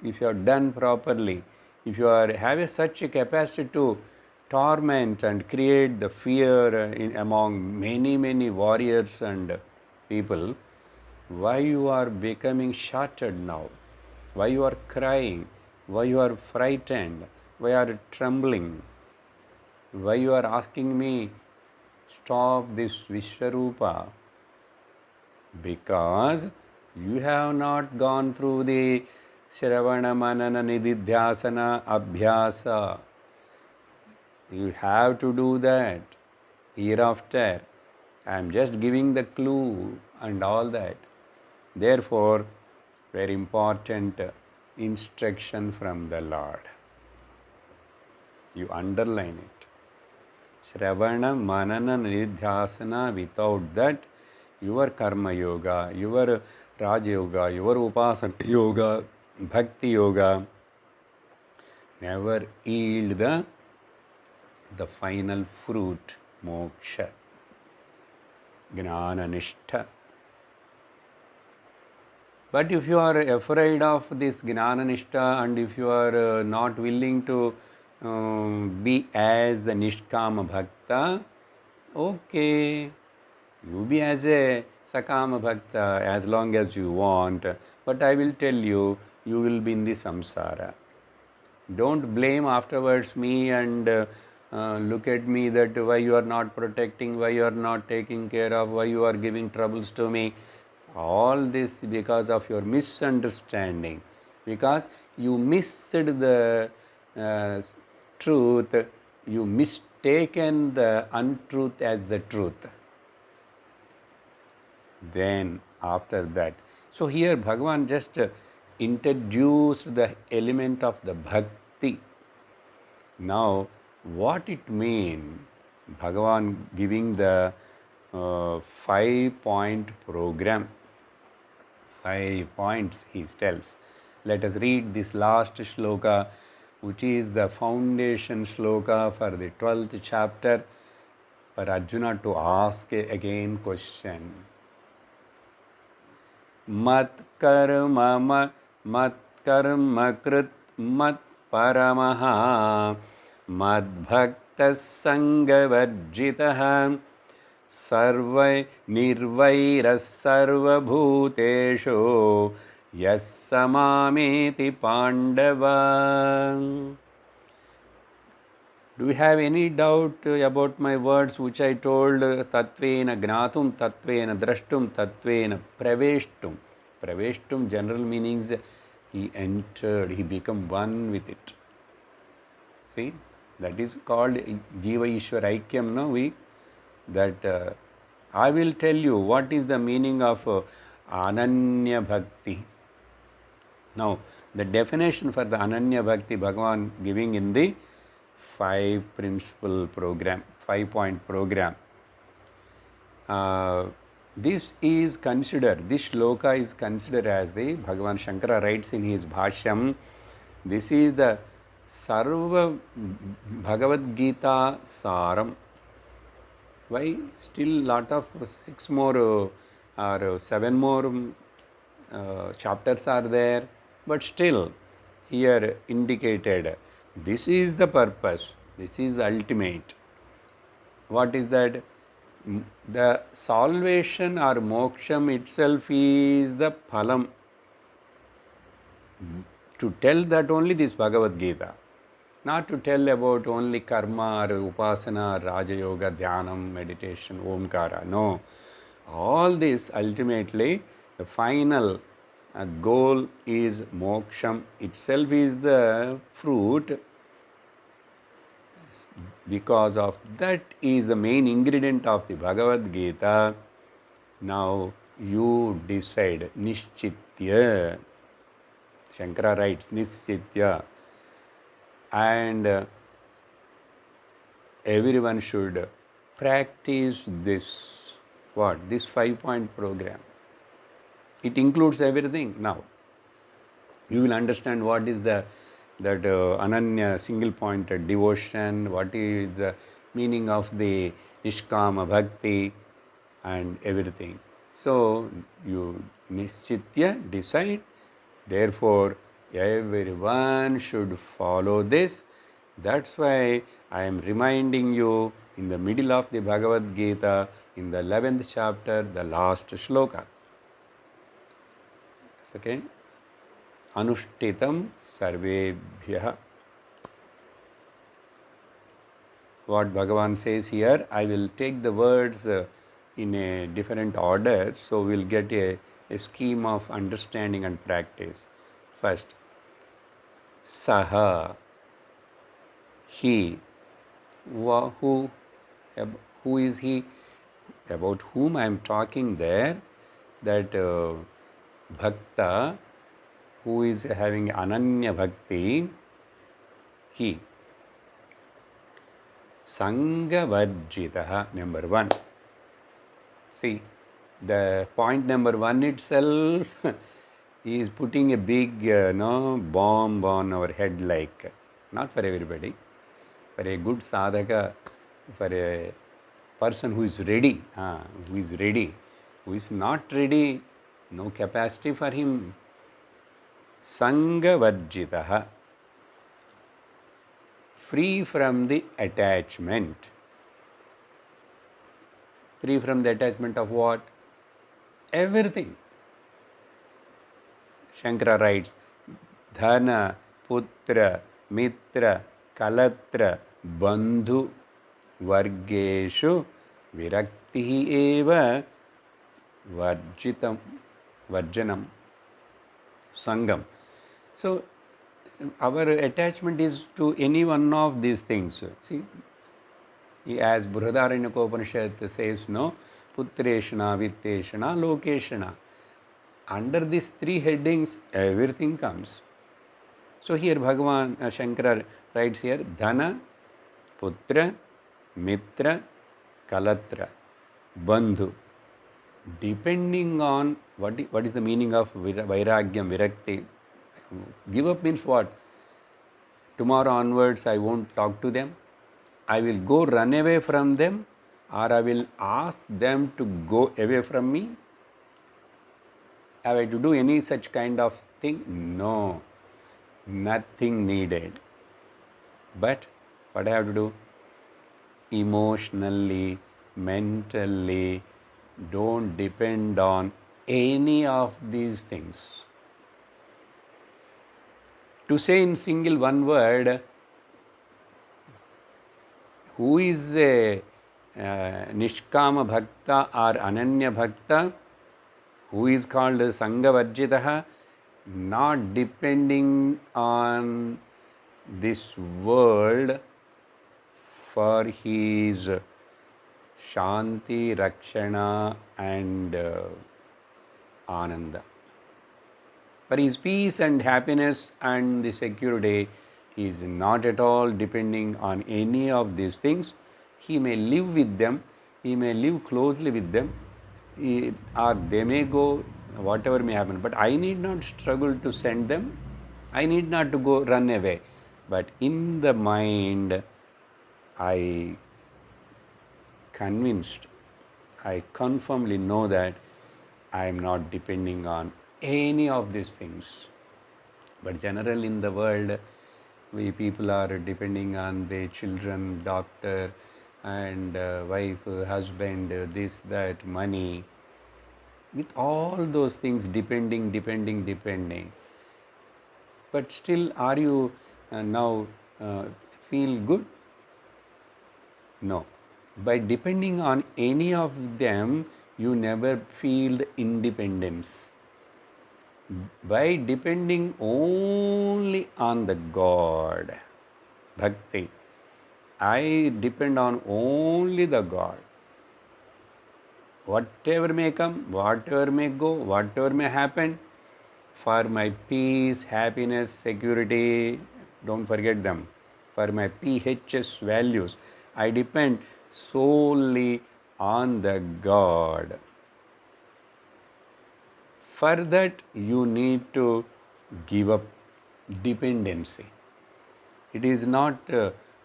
if you are done properly, if you are have such a capacity to torment and create the fear among many warriors and people, why you are becoming shattered now? Why you are crying? Why you are frightened? Why you are trembling? Why you are asking me, stop this Vishwarupa? Because you have not gone through the Shravana, Manana, Nididhyasana, Abhyasa. You have to do that hereafter. I am just giving the clue and all that. Therefore, very important instruction from the Lord. You underline it. Shravana, Manana, Nidhyasana, without that, your Karma Yoga, your Raja Yoga, your Upasana Yoga, Bhakti Yoga, never yield the final fruit, moksha, gnana nishtha. But if you are afraid of this gnana nishtha and if you are not willing to be as the nishkama bhakta, okay, you be as a sakama bhakta as long as you want, but I will tell you, you will be in the samsara. Don't blame afterwards me and look at me that why you are not protecting, why you are not taking care of, why you are giving troubles to me. All this because of your misunderstanding, because you missed the truth, you mistaken the untruth as the truth. Then after that, so here Bhagavan just introduced the element of the bhakti. Now what it means, Bhagavan giving the 5-point program, 5 points he tells. Let us read this last sloka, which is the foundation sloka for the 12th chapter, for Arjuna to ask again question. Mat karma krit mat paramaha mad bhaktas sangavarjitah sarvai nirvairas sarvabhuteshu yas samameti pandava. Do you have any doubt about my words which I told? Tattvena gnatum, tattvena drashtum, tattvena praveshtum. Praveshtum general meanings he entered, he became one with it. See, that is called Jiva Ishwara Aikyam, no? That I will tell you what is the meaning of Ananya Bhakti. Now, the definition for the Ananya Bhakti Bhagavan giving in the 5 principle program, 5-point program. This is considered, this shloka is considered as the, Bhagavan Shankara writes in his Bhashyam, this is the Sarva Bhagavad Gita Saram. Why? Still lot of 6 more or 7 more chapters are there, but still here indicated, this is the purpose, this is the ultimate. What is that? The salvation or moksham itself is the phalam. To tell that only this Bhagavad Gita, not to tell about only karma or upasana, raja yoga, dhyanam, meditation, omkara. No, all this ultimately the final goal is moksham itself is the fruit. Because of that is the main ingredient of the Bhagavad Gita. Now you decide, nishchitya. Shankara writes, nishchitya. And everyone should practice this, what? This 5-point program. It includes everything. Now, you will understand what is that ananya, single pointed devotion, what is the meaning of the nishkama bhakti and everything. So you nishchitya, decide, therefore everyone should follow this. That's why I am reminding you in the middle of the Bhagavad Gita, in the 11th chapter, the last shloka. Okay? Anushtitam sarvebhyah. What Bhagavan says here, I will take the words in a different order, so we'll get a scheme of understanding and practice. First, saha, he. Who is he? About whom I am talking there, that bhakta, who is having ananya bhakti, he. Sangavajjitaha, number 1. See, the point number 1 itself is putting a big bomb on our head, like, not for everybody, for a good sadhaka, for a person who is ready, who is not ready, no capacity for him. Sangavajjitaha, free from the attachment. Free from the attachment of what? Everything. Shankara writes, dhana, putra, mitra, kalatra, bandhu, vargeshu, viraktihi eva, varjanam, sangam. So, our attachment is to any one of these things. See, as Brihadaranyaka says, no, putreshana, vitteshana, lokeshana. Under these 3 headings, everything comes. So here Bhagavan Shankara writes here, dhana, putra, mitra, kalatra, bandhu. Depending on what is the meaning of vairagyam, virakti. Give up means what? Tomorrow onwards I won't talk to them. I will go run away from them, or I will ask them to go away from me. Have I to do any such kind of thing? No, nothing needed. But what I have to do? Emotionally, mentally, don't depend on any of these things. To say in single one word, who is a nishkama bhakta or ananya bhakta, who is called Sangavajjitaha, not depending on this world for his Shanti, Rakshana and Ananda. For his peace and happiness and the security, He is not at all depending on any of these things. He may live with them, he may live closely with them, or they may go, whatever may happen. But I need not struggle to send them. I need not to go run away. But in the mind, I convinced, I confirmly know that I am not depending on any of these things. But generally in the world, we people are depending on their children, doctor, and wife, husband, this, that, money. With all those things depending. But still, are you now feel good? No. By depending on any of them, you never feel the independence. By depending only on the God, bhakti, I depend on only the God. Whatever may come, whatever may go, whatever may happen, for my peace, happiness, security, don't forget them. For my PHS values, I depend solely on the God. For that, you need to give up dependency. It is not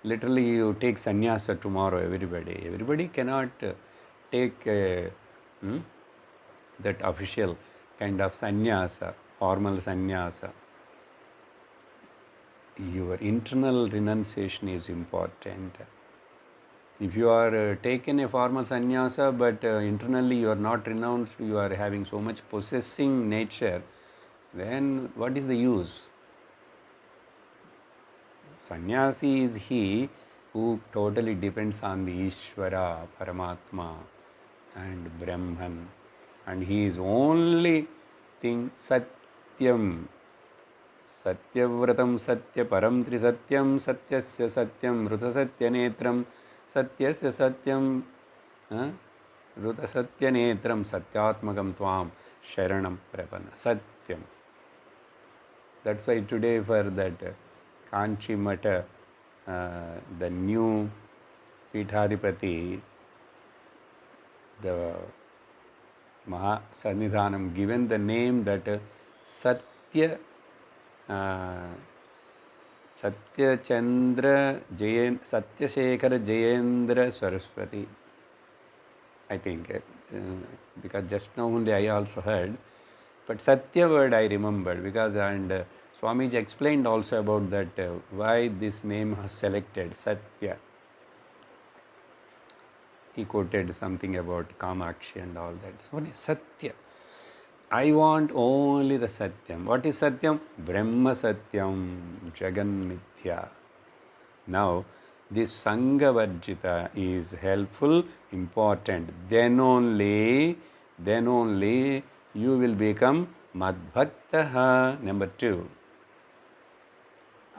literally you take sannyasa tomorrow, everybody. Everybody cannot take that official kind of sannyasa, formal sannyasa. Your internal renunciation is important. If you are taken a formal sannyasa, but internally you are not renounced, you are having so much possessing nature, then what is the use? Sannyasi is he who totally depends on the Ishvara, Paramatma and Brahman, and he is only thing Satyam. Satyavratam Satya Param Trisatyam Satyasya Satyam Ruta Satya Netram Satyasya Satyam Ruta Satya Netram Satyatmakam Tvam Sharanam Prapana Satyam. That's why today for that Kanchi Mata, the new Pithadipati, the Maha Sannidhanam, given the name that Satya Satya Chandra Satyashekara Jayendra Saraswati. I think because just now only I also heard, but Satya word I remembered because and Swamiji explained also about that why this name was selected, Satya. He quoted something about Kamakshi and all that. So Satya. I want only the Satyam. What is Satyam? Brahma Satyam, Jagan Mithya. Now, this Sangha Varjita is helpful, important. Then only you will become Madbhaktaha. Number 2.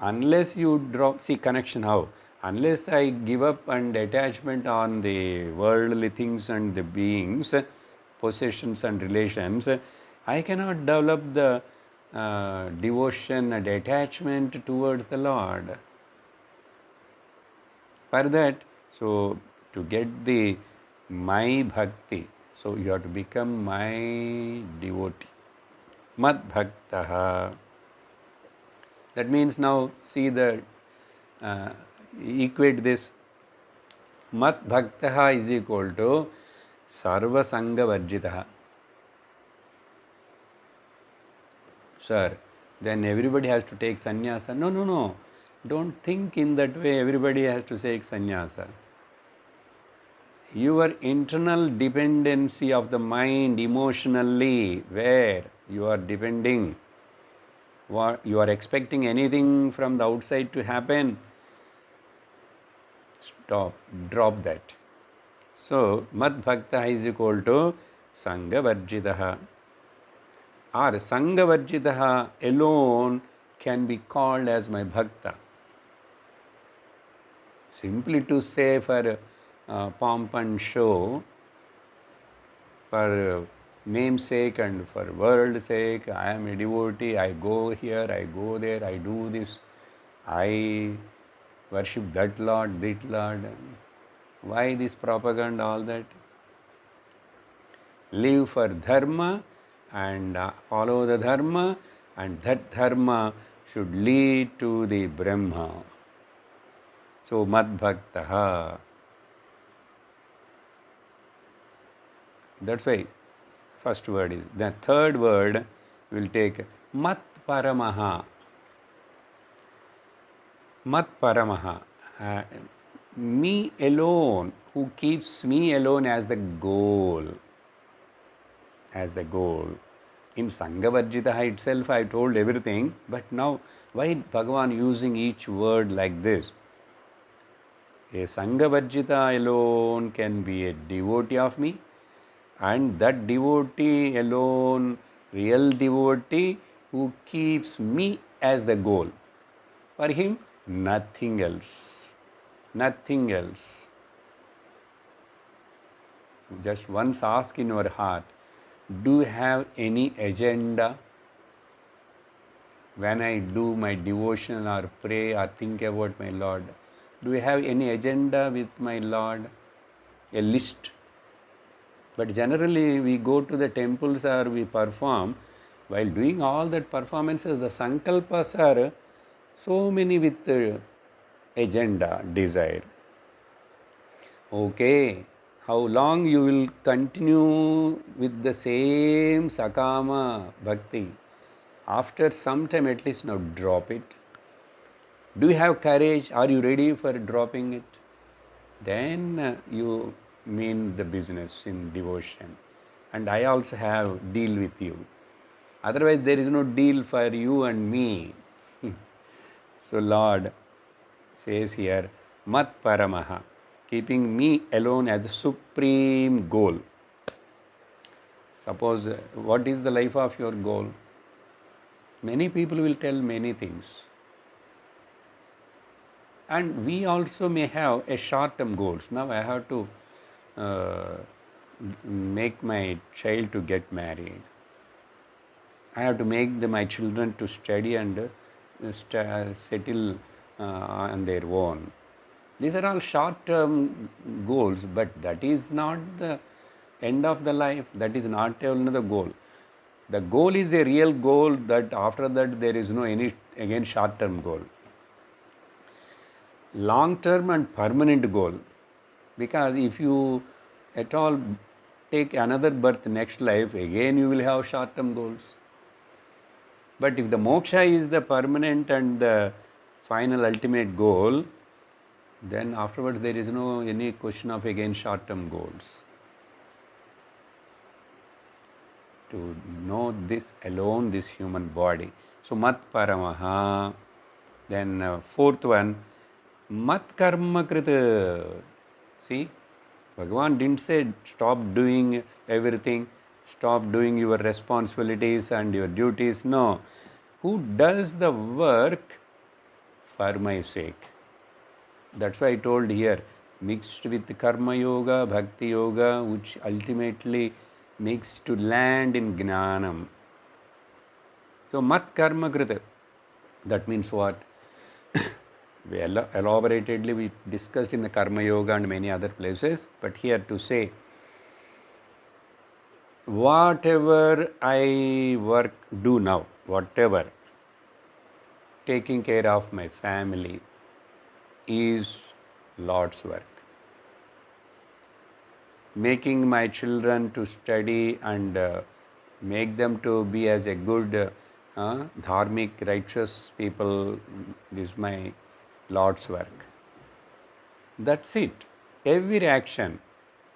Unless you drop, see connection how? Unless I give up and attachment on the worldly things and the beings, possessions and relations, I cannot develop the devotion and attachment towards the Lord. For that, so to get the my bhakti, so you have to become my devotee. Mad bhaktaha. That means now see the equate this. Mat bhaktaha is equal to sarva sangha varjitaha. Sir, then everybody has to take sannyasa. No. Don't think in that way. Everybody has to take sannyasa. Your internal dependency of the mind emotionally, where you are depending, you are expecting anything from the outside to happen, stop, drop that. So, Mad Bhakta is equal to Sangha Varjitaha. Or Sangha Varjitaha alone can be called as my Bhakta. Simply to say for pomp and show, for namesake and for world sake, I am a devotee, I go here, I go there, I do this. I worship that Lord, that Lord. Why this propaganda, all that? Live for dharma and follow the dharma, and that dharma should lead to the Brahma. So, mad bhaktaha. That's why first word is. The third word will take mat paramaha. Mat paramaha. Me alone, who keeps me alone as the goal. As the goal. In Sanghavarjita itself I told everything, but now why Bhagavan using each word like this? A Sanghavarjita alone can be a devotee of me, and that devotee alone, real devotee who keeps me as the goal. For him, nothing else. Nothing else. Just once ask in your heart, do you have any agenda? When I do my devotion or pray or think about my Lord, do you have any agenda with my Lord? A list? But generally we go to the temples or we perform. While doing all that performances, the sankalpas are so many with agenda, desire. Okay, how long you will continue with the same sakama bhakti? After some time, at least now drop it. Do you have courage? Are you ready for dropping it? Then you mean the business in devotion. And I also have deal with you. Otherwise, there is no deal for you and me. So Lord says here, mat paramaha, keeping me alone as the supreme goal. Suppose, what is the life of your goal? Many people will tell many things. And we also may have a short-term goals. Now I have to make my child to get married. I have to make my children to study and settle on their own. These are all short-term goals, but that is not the end of the life. That is not another goal. The goal is a real goal, that after that there is no any again short-term goal. Long-term and permanent goal. Because if you at all take another birth next life, again you will have short-term goals. But if the moksha is the permanent and the final ultimate goal, then afterwards there is no any question of again short-term goals. To know this alone, this human body. So mat paramaha. Then fourth one, mat karma krita. See, Bhagavan didn't say stop doing everything, stop doing your responsibilities and your duties. No. Who does the work for my sake? That's why I told here, mixed with karma yoga, bhakti yoga, which ultimately makes to land in jnanam. So mat karma krita. That means what? We elaboratedly we discussed in the karma yoga and many other places, but here to say, whatever I do now, whatever, taking care of my family is Lord's work. Making my children to study and make them to be as a good dharmic, righteous people is my Lord's work. That's it. Every action,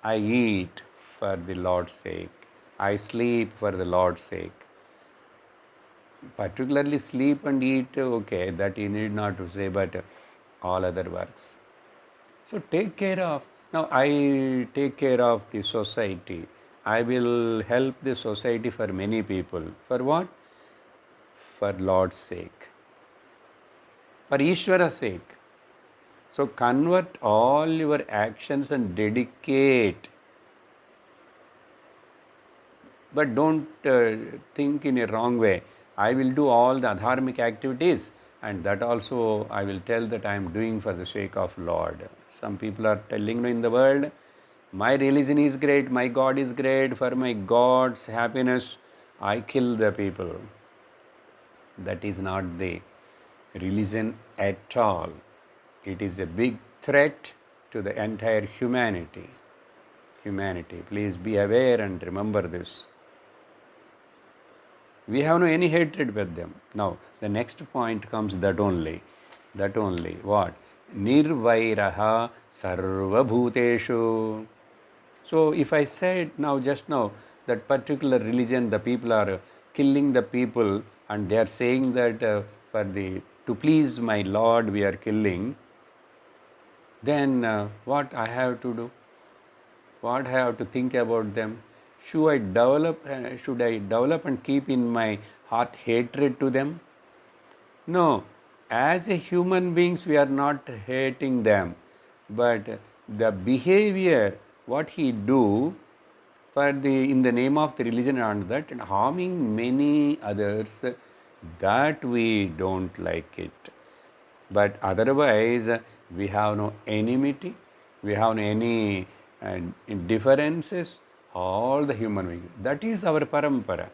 I eat for the Lord's sake. I sleep for the Lord's sake. Particularly sleep and eat, okay, that you need not to say, but all other works. So take care of. Now I take care of the society. I will help the society for many people. For what? For Lord's sake. For Ishvara's sake. So convert all your actions and dedicate. But don't think in a wrong way. I will do all the dharmic activities and that also I will tell that I am doing for the sake of Lord. Some people are telling me in the world, my religion is great, my God is great, for my God's happiness I kill the people. That is not the religion at all. It is a big threat to the entire humanity. Please be aware and remember this. We have no any hatred with them. Now, the next point comes that only. What? Nirvairaha sarvabhuteshu. So, if I said just now, that particular religion, the people are killing the people, and they are saying that to please my Lord we are killing, then what I have to do? What I have to think about them? Should I develop and keep in my heart hatred to them? No. As a human beings, we are not hating them, but the behavior, what he do in the name of the religion and that, and harming many others, that we don't like it. But otherwise, we have no enmity, we have no any differences, all the human beings. That is our parampara.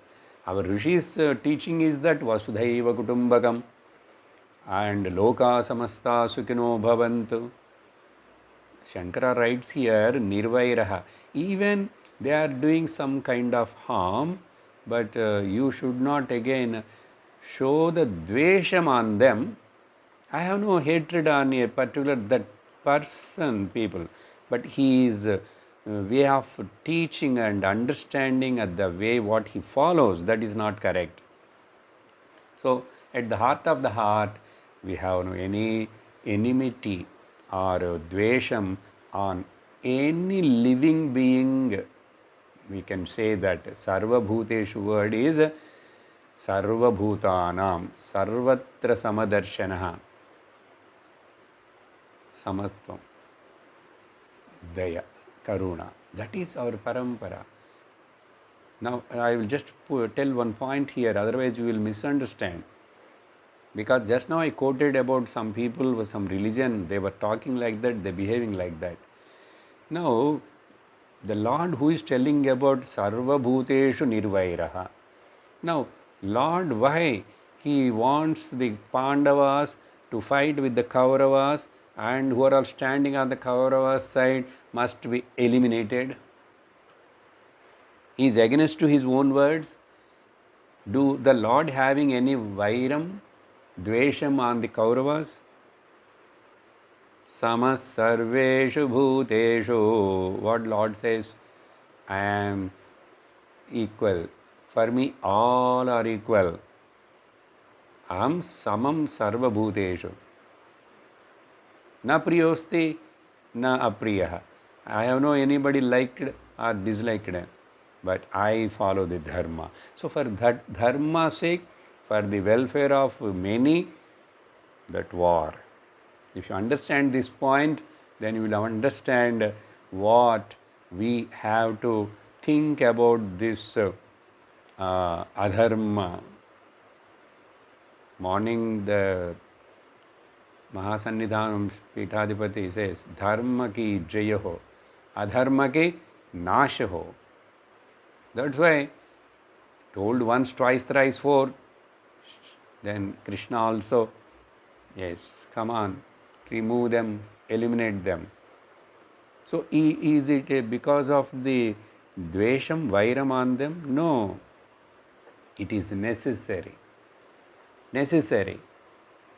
Our Rishi's teaching is that Vasudhaiva Kutumbakam and Loka Samasta Sukhino Bhavantu. Shankara writes here, Nirvairaha. Even they are doing some kind of harm, but you should not again show the dvesham on them. I have no hatred on a particular that person, people, but his way of teaching and understanding at the way what he follows, that is not correct. So, at the heart of the heart, we have no any enmity or dvesham on any living being. We can say that Sarva Bhuteshu word is Sarva Bhutanam, Sarvatra Samadarshanaha, Samatvam, Daya, Karuna. That is our parampara. Now, I will just tell one point here, otherwise you will misunderstand. Because just now I quoted about some people with some religion, they were talking like that, they behaving like that. Now, the Lord who is telling about Sarva Bhuteshu Nirvairaha. Now, Lord, why he wants the Pandavas to fight with the Kauravas, and who are all standing on the Kauravas side must be eliminated? He is against to his own words. Do the Lord having any vairam, dvesham on the Kauravas? Samas sarveshu bhuteshu. What Lord says? I am equal. For me, all are equal. Aham samam sarva bhuteshu. Na priyosti, na apriyaha. I have no anybody liked or disliked, but I follow the dharma. So for that dharma's sake, for the welfare of many, that war. If you understand this point, then you will understand what we have to think about this adharma. Morning the Mahasannidhanam Peethadipati says, Dharma ki jaya ho, adharma ki nasha ho. That's why told once, twice, thrice, four. Then Krishna also, yes, come on, remove them, eliminate them. So is it because of the dvesham, vairam on them? No. It is necessary.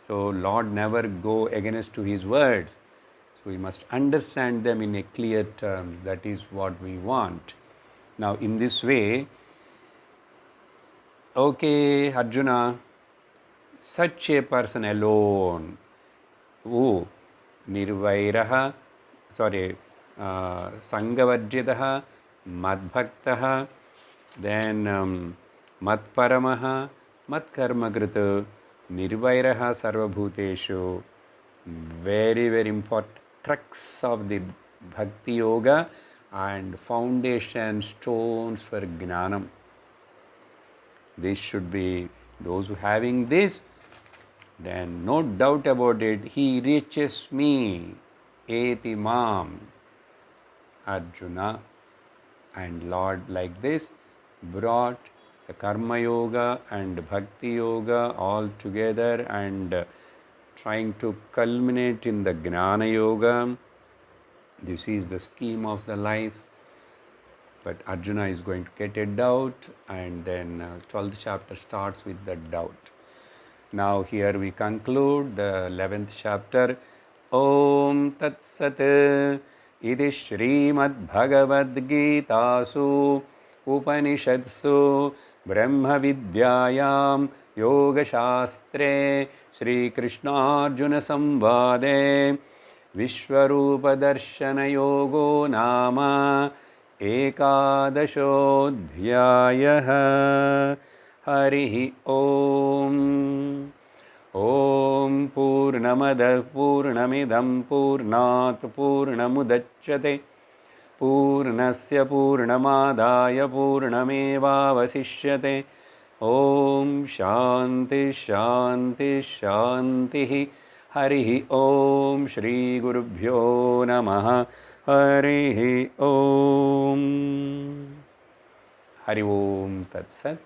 So Lord never go against to his words. So we must understand them in a clear terms. That is what we want. Now in this way, okay, Arjuna, such a person alone, who nirvairaha, sangavarjitaha, madbhaktaha, then matparamaha, matkarmakrita, nirvairaha sarvabhuteshu. Very, very important crux of the bhakti yoga and foundation stones for jnanam. This should be, those who having this, then no doubt about it, he reaches me, eti mam, Arjuna. And Lord, like this, brought the Karma Yoga and Bhakti Yoga all together and trying to culminate in the Gnana Yoga. This is the scheme of the life. But Arjuna is going to get a doubt, and then 12th chapter starts with the doubt. Now here we conclude the 11th chapter. Om Tat Sat Iti Shrimad Bhagavad Gitasu Upanishadsu Brahma Vidyayam Yoga Shastre Shri Krishna Arjuna Samvade Vishwarupa Darshana Yogo Nama Ekadashodhyayah. Harihi Om. Om Purnamadah Purnamidam Purnat Purnamudachyate Purnasya Purnamadaya Purnamevavasishyate. Om Shanti Shanti Shanti. Harihi Om. Shri Gurubhyo Namaha. Harihi Om. Hari Om Tat Sat.